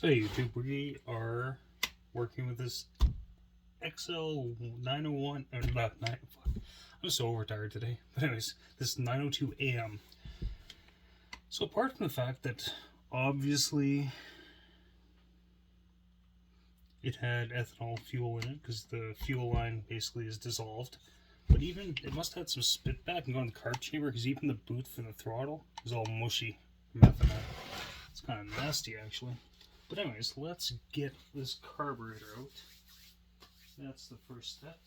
Hey YouTube, we are working with this xl-901, I'm so overtired today, but anyways, this 902AM. So apart from the fact that obviously it had ethanol fuel in it, because the fuel line basically is dissolved, but even, it must have had some spit back and go in the carb chamber, because even the boot for the throttle is all mushy methanol. It's kind of nasty actually. But anyways, let's get this carburetor out. That's the first step.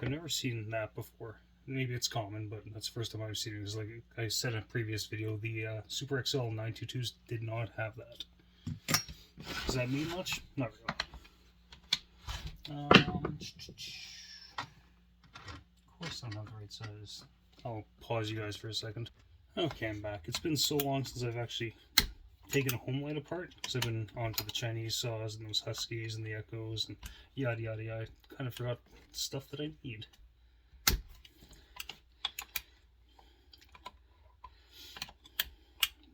I've never seen that before. Maybe it's common, but that's the first time I've seen it. It's like I said in a previous video, the Super XL-922s did not have that. Does that mean much? Not really. Of course I don't have the right size. I'll pause you guys for a second. Okay, I'm back. It's been so long since I've actually taken a homelite apart, because I've been onto the Chinese saws and those Huskies and the Echoes and yada yada yada. I kind of forgot stuff that I need.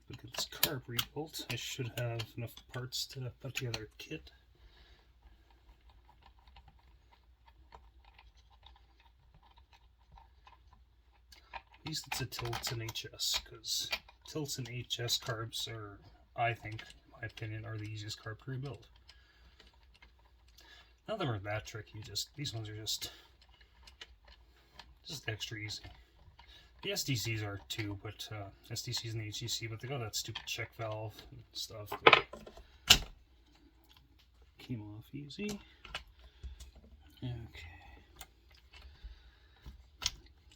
Look at this carb rebuilt. I should have enough parts to put together a kit. At least it's a Tilton HS, because Tilton HS carbs are, I think, in my opinion, are the easiest carb to rebuild. None of them are that tricky, these ones are just extra easy. The SDCs are too, but SDCs and the HEC, but they got that stupid check valve and stuff that came off easy. Okay.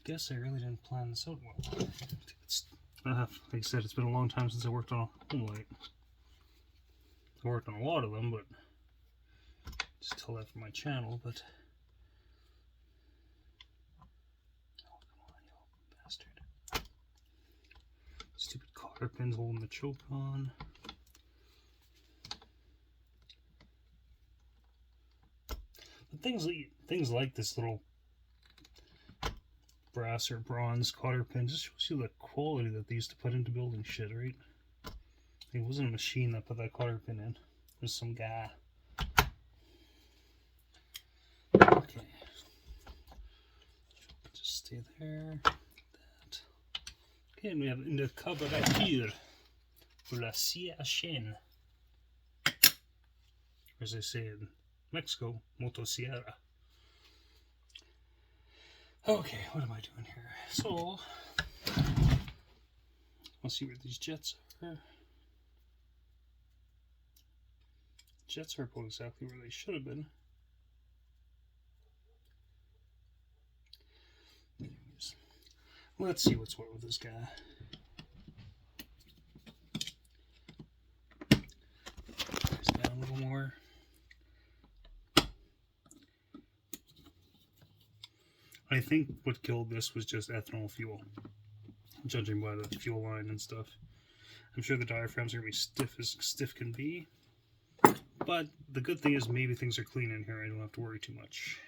Guess I really didn't plan this out well. Like I said, it's been a long time since I worked on a homelite. I worked on a lot of them, but just tell that from my channel, but oh, come on, you bastard. Stupid cotter pins holding the choke on. But things like this little brass or bronze cotter pin just shows you the quality that they used to put into building shit, right? It wasn't a machine that put that cotter pin in. It was some guy. Okay. Just stay there. That. Okay, and we have in the carburetor for la scie à chaîne. As they say in Mexico, motosierra. Okay, what am I doing here? So, let's see where these jets are. Jets are about exactly where they should have been. Anyways, let's see what's what with this guy. Press down a little more. I think what killed this was just ethanol fuel, judging by the fuel line and stuff. I'm sure the diaphragms are going to be stiff as stiff can be, but the good thing is maybe things are clean in here. I don't have to worry too much.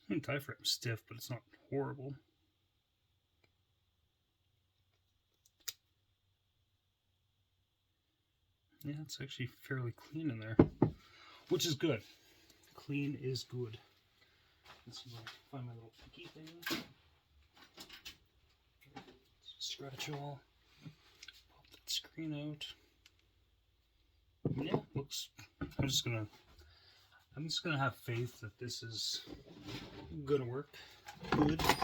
The diaphragm's stiff, but it's not horrible. Yeah, it's actually fairly clean in there, which is good. Clean is good. Let's see if I can find my little picky thing. Scratch all. Pop that screen out. Yeah, looks. I'm just gonna have faith that this is gonna work good. Okay,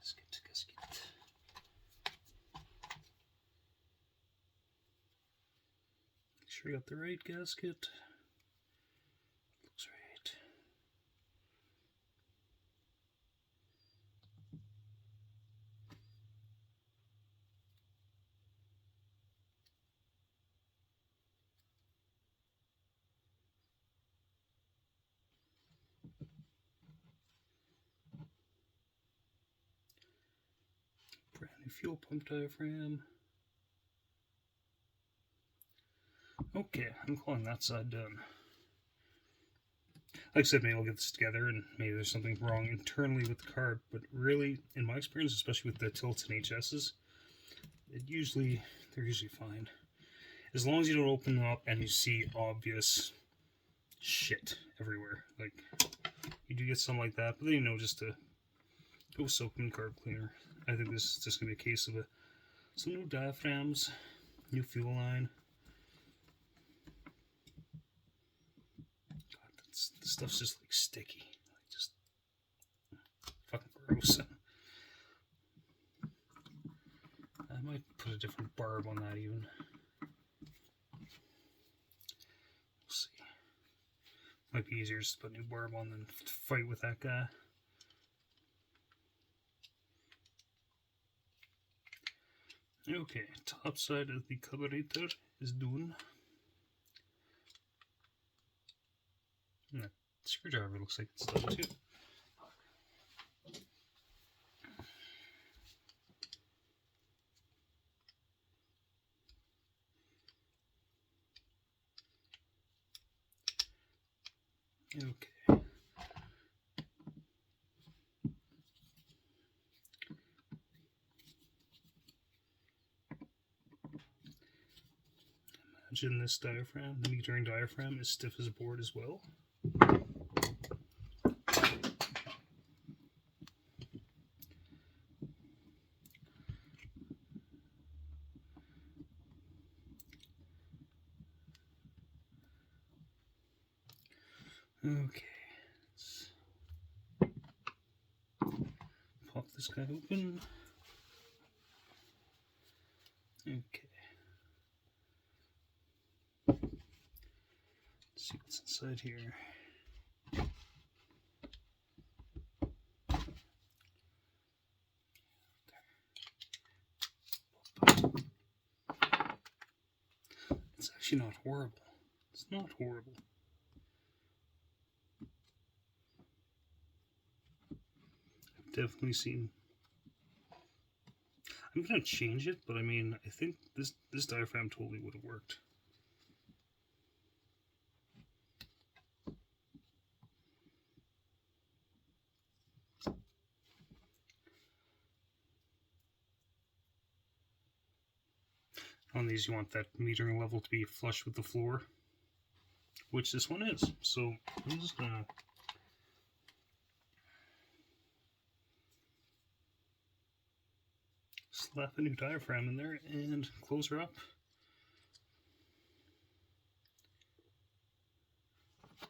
gasket. Make sure you got the right gasket. Looks right. fuel pump diaphragm. Okay, I'm calling that side done. Like I said, maybe I'll get this together and maybe there's something wrong internally with the carb, but really, in my experience, especially with the tilts and HSs, they're usually fine. As long as you don't open them up and you see obvious shit everywhere. Like, you do get some like that, but then, you know, just to go soak them in carb cleaner. I think this is just going to be a case of some new diaphragms, new fuel line. God, this stuff's just like sticky. Like, just fucking gross. I might put a different barb on that even. We'll see. Might be easier just to put a new barb on than to fight with that guy. Okay, top side of the carburetor is done. And that screwdriver looks like it's done too. Okay. Imagine this diaphragm, the metering diaphragm, is stiff as a board as well. Okay, let's pop this guy open. Okay. Let's see what's inside here. It's actually not horrible. It's not horrible. I've definitely seen. I'm gonna change it, but I mean, I think this diaphragm totally would have worked. On these, you want that metering level to be flush with the floor, which this one is. So I'm just gonna slap a new diaphragm in there and close her up.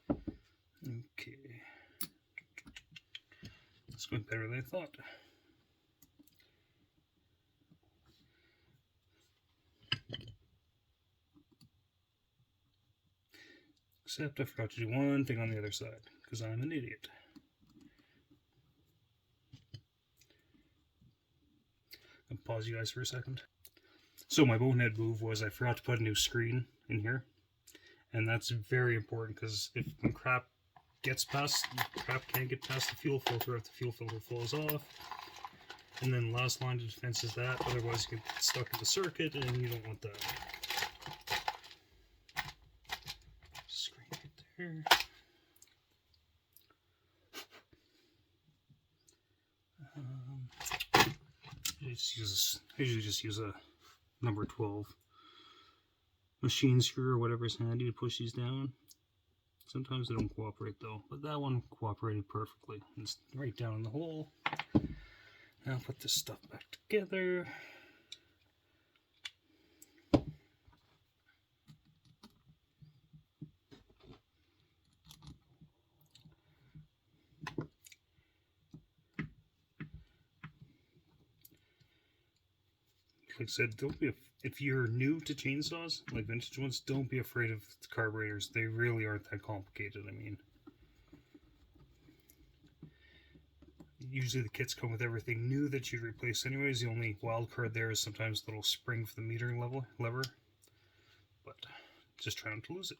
Okay. That's going better than I thought. Except I forgot to do one thing on the other side, because I'm an idiot. I'll pause you guys for a second. So my bonehead move was I forgot to put a new screen in here. And that's very important, because when crap can't get past the fuel filter if the fuel filter falls off. And then last line of defense is that, otherwise you get stuck in the circuit and you don't want that. Screen right there. I usually just use a number 12 machine screw or whatever's handy to push these down. Sometimes they don't cooperate though, but that one cooperated perfectly. It's right down in the hole. Now put this stuff back together. Like I said, don't be if you're new to chainsaws, like vintage ones, don't be afraid of the carburetors. They really aren't that complicated. I mean, usually the kits come with everything new that you'd replace anyways. The only wild card there is sometimes the little spring for the metering lever, but just try not to lose it.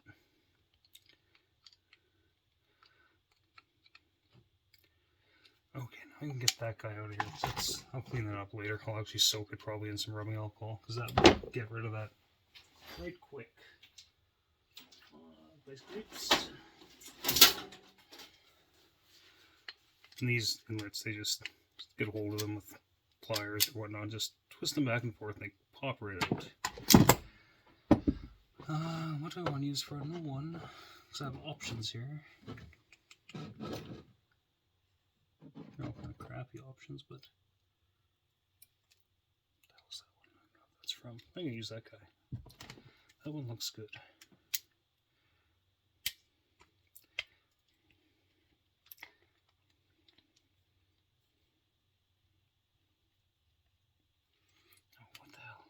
Okay, now I can get that guy out of here. I'll clean that up later. I'll actually soak it probably in some rubbing alcohol because that will get rid of that right quick. Place grapes. And these inlets, they just get a hold of them with pliers or whatnot, just twist them back and forth and they pop right out. What do I want to use for a new one? Because I have options here. No, kind of crappy options, but what the hell's that one? I don't know what that's from. I'm gonna use that guy. That one looks good. Oh, what the hell?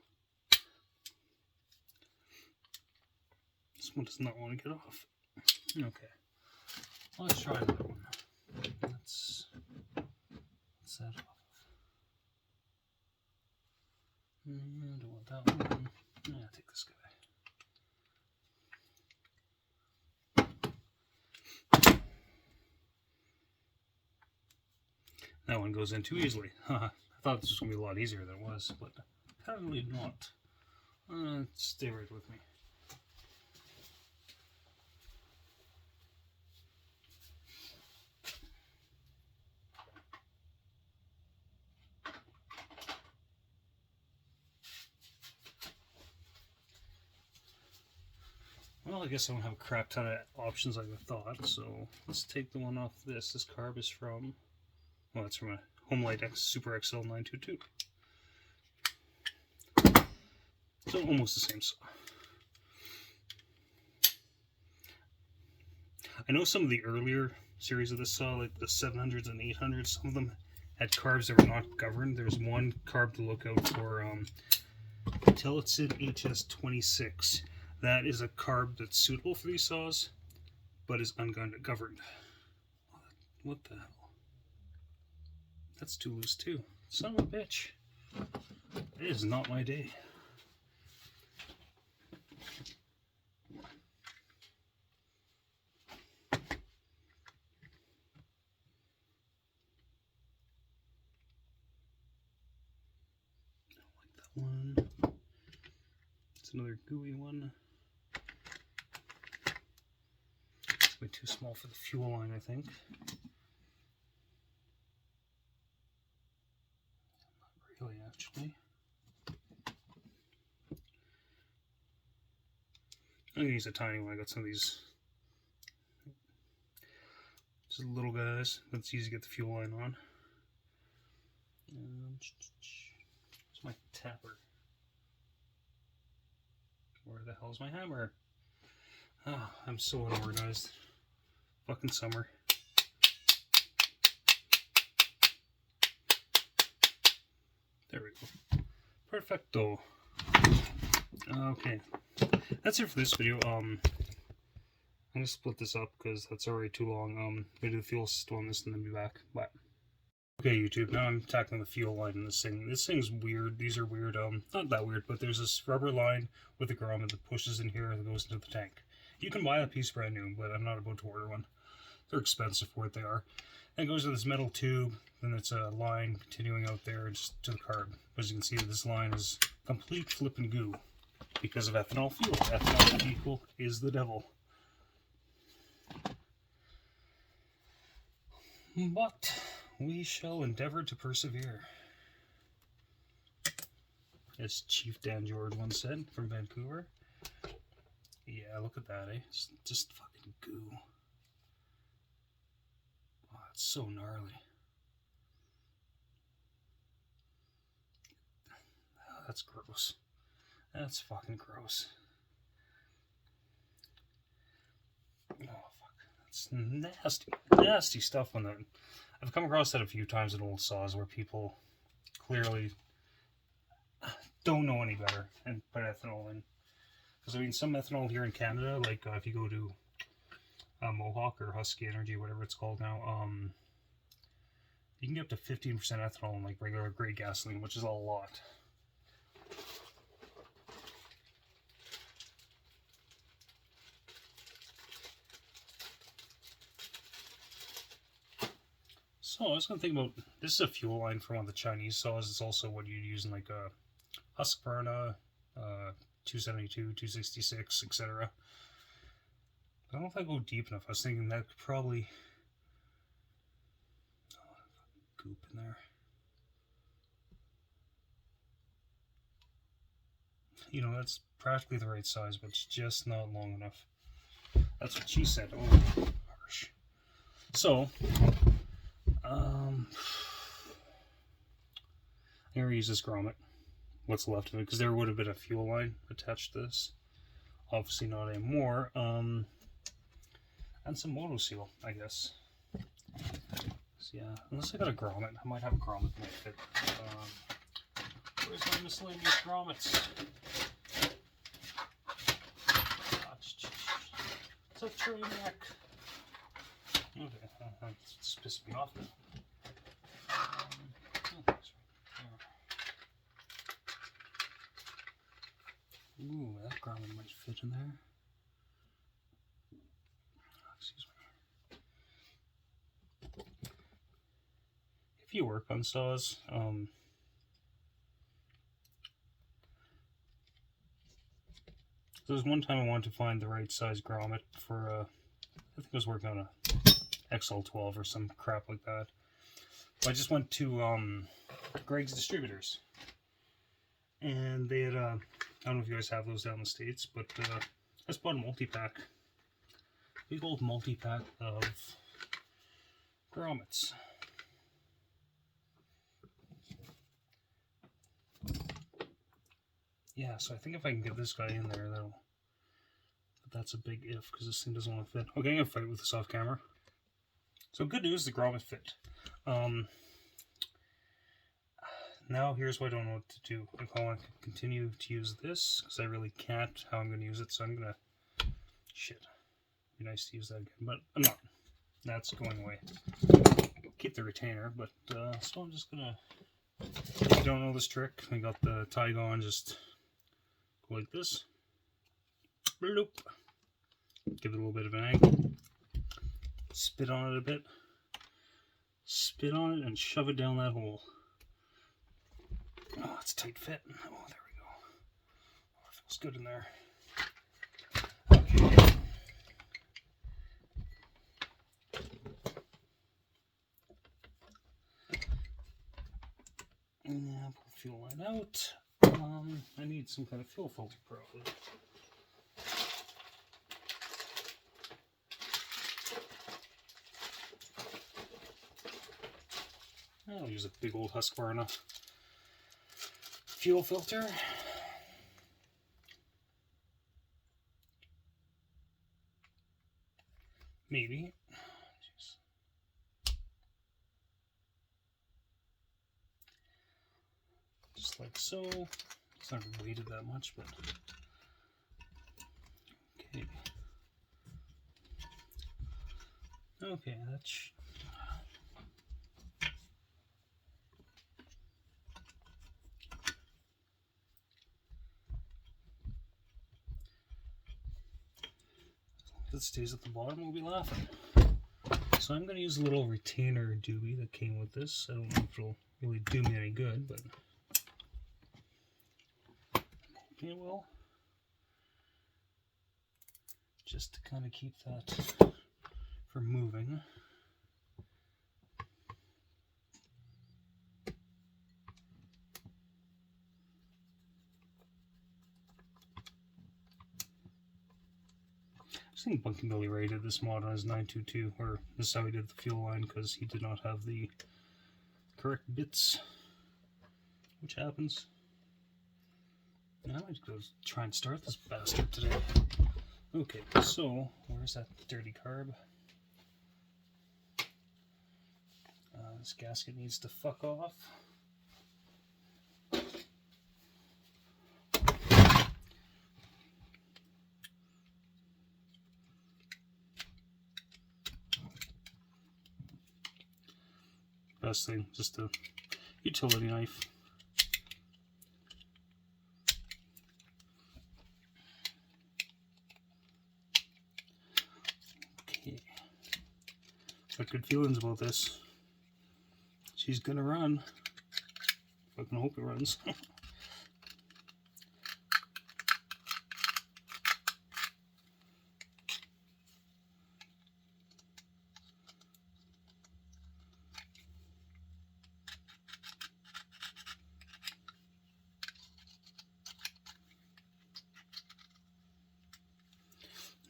This one does not want to get off. Okay. Let's try that one. Let's set off. I don't want that one. Yeah, take this guy. That one goes in too easily. I thought this was going to be a lot easier than it was, but apparently not. Stay right with me. Well, I guess I don't have a crap ton of options like I thought, so let's take the one off this. This carb is from, well, it's from a homelite Super xl-902. So almost the same saw. I know some of the earlier series of this saw, like the 700s and 800s, some of them had carbs that were not governed. There's one carb to look out for, Tillotson HS26. That is a carb that's suitable for these saws, but is ungoverned. What the hell? That's too loose too. Son of a bitch. It is not my day. I don't like that one. It's another gooey one. Way too small for the fuel line, I think. Not really, actually. I'm gonna use a tiny one. I got some of these just little guys. That's easy to get the fuel line on. Where's my tapper? Where the hell's my hammer? Oh, I'm so unorganized. Fucking summer. There we go. Perfecto. Okay. That's it for this video. I'm gonna split this up because that's already too long. I'm gonna do the fuel system on this and then be back. Bye. Okay, YouTube, now I'm tackling the fuel line in this thing. This thing's weird. These are weird, not that weird, but there's this rubber line with a grommet that pushes in here and goes into the tank. You can buy that piece brand new, but I'm not about to order one. They're expensive for what they are. And it goes to this metal tube, then it's a line continuing out there just to the carb. As you can see, this line is complete flippin' goo because of ethanol fuel. Ethanol fuel is the devil. But we shall endeavor to persevere. As Chief Dan George once said from Vancouver. Yeah, look at that, eh? It's just fucking goo. Oh, it's so gnarly. Oh, that's gross. That's fucking gross. Oh, fuck. That's nasty. Nasty stuff on that. I've come across that a few times in old saws where people clearly don't know any better and put ethanol in. Because, I mean, some ethanol here in Canada, like if you go to Mohawk or Husky Energy, whatever it's called now, you can get up to 15% ethanol in like regular grade gasoline, which is a lot. So I was gonna think about, this is a fuel line for one of the Chinese saws. It's also what you'd use in like a Husqvarna, 272, 266, etc. I don't know if I go deep enough. I was thinking that could probably, goop in there. You know, that's practically the right size, but it's just not long enough. That's what she said. Oh, harsh. So, I'm gonna use this grommet, what's left of it, because there would have been a fuel line attached to this. Obviously not anymore. And some moto seal, I guess. So yeah, unless I got a grommet, I might have a grommet that might fit. Where's my miscellaneous grommets? It's a train wreck. Okay, it's pissing me off now. Ooh, that grommet might fit in there. Excuse me. If you work on saws, there was one time I wanted to find the right size grommet for, I think I was working on a XL-12 or some crap like that. I just went to Greg's Distributors, and they had, I don't know if you guys have those down in the States, but I just bought a multi-pack, big old multi-pack of grommets. Yeah, so I think if I can get this guy in there, that'll, but that's a big if, because this thing doesn't want to fit. Okay, I'm going to fight with this off camera. So good news, the grommet fit. Now here's what I don't know what to do. If I want to continue to use this, because I really can't how I'm going to use it, so I'm going to, shit, be nice to use that again, but I'm not. That's going away. Keep the retainer, but, so I'm just going to, if you don't know this trick, I got the tie on, just go like this. Bloop. Give it a little bit of an angle. Spit on it a bit. Spit on it and shove it down that hole. Oh, it's a tight fit. Oh, there we go. Oh, it feels good in there. Okay. Now put the fuel line out. I need some kind of fuel filter probably. I'll use a big old Husqvarna fuel filter. Maybe. Jeez. Just like so. It's not weighted that much, but okay. Okay, that's. If it stays at the bottom, we'll be laughing. So I'm going to use a little retainer doobie that came with this. I don't know if it'll really do me any good, but it will. Just to kind of keep that from moving. I think Bunky Billy rated this mod on his 922, or this is how he did the fuel line, because he did not have the correct bits, which happens. Now I might go try and start this bastard today. Okay, so where's that dirty carb? This gasket needs to fuck off. Best thing, just a utility knife. Okay. Got good feelings about this. She's gonna run. I can hope it runs.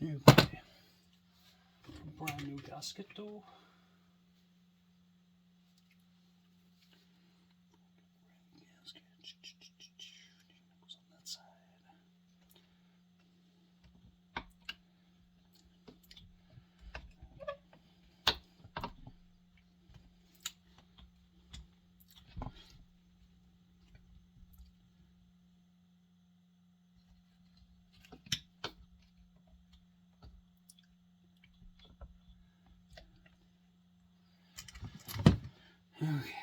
Okay. Brand new gasket though. Goes on that side. Okay.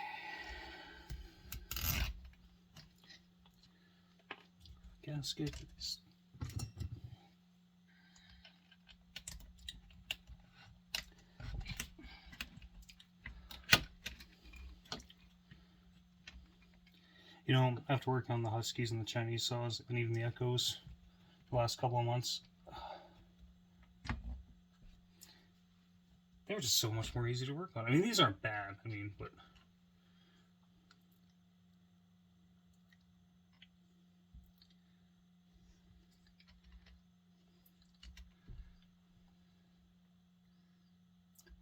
Gasket. You know, after working on the Huskies and the Chinese saws and even the Echoes the last couple of months, they were just so much more easy to work on. I mean, these aren't bad, I mean, but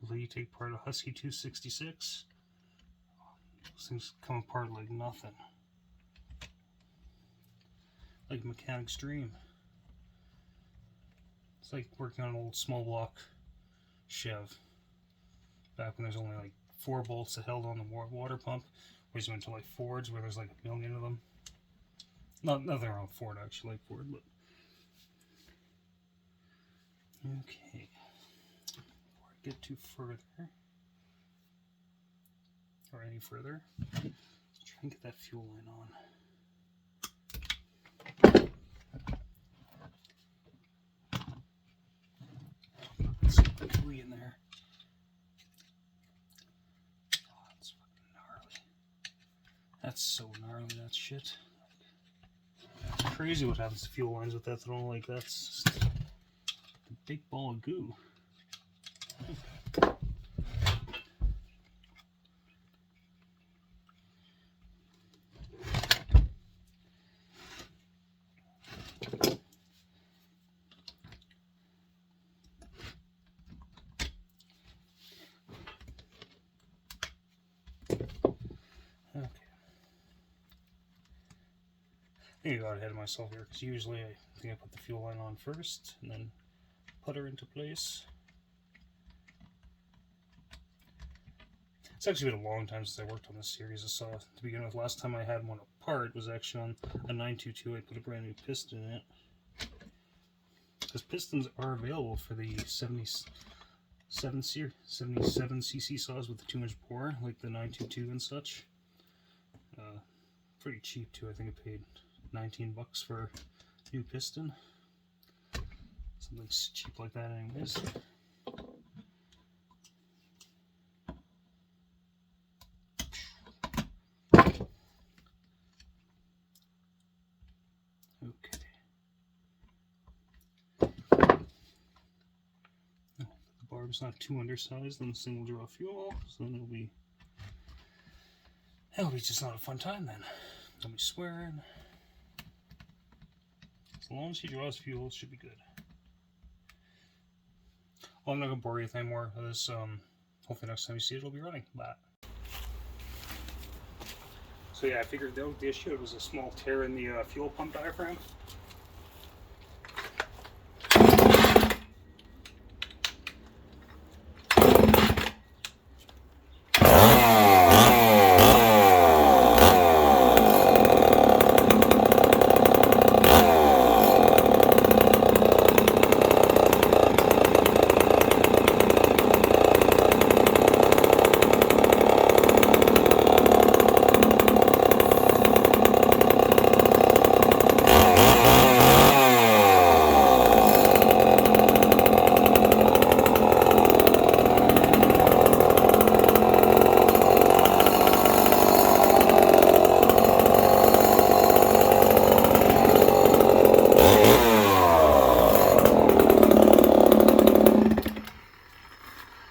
will you take apart a Husky 266? Those things come apart like nothing. Like a mechanic's dream. It's like working on an old small block Chev. Back when there's only like 4 bolts that held on the water pump. Whereas you went to like Fords where there's like a million of them. Nothing wrong with Ford, I actually like Ford, but okay. Before I get too further or any further, let's try and get that fuel line on. Let's see if I can in there. Oh, that's fucking gnarly. That's so gnarly, that shit. It's crazy what happens to fuel lines with ethanol. Like, that's just a big ball of goo. Okay. I think I got ahead of myself here because usually I think I put the fuel line on first and then put her into place. It's actually been a long time since I worked on this series of saw to begin with. Last time I had one apart was actually on a 922. I put a brand new piston in it. Because pistons are available for the 77cc saws with the 2-inch bore, like the 922 and such. Pretty cheap too. I think I paid $19 for a new piston. Something cheap like that anyways. Okay. The barb's not too undersized on single draw fuel, so then it'll be just not a fun time then. Don't be swearing. As long as he draws fuel, it should be good. Well, I'm not going to bore you with any more of this. Hopefully next time you see it, it'll be running. Bye. So yeah, I figured out the issue. It was a small tear in the fuel pump diaphragm.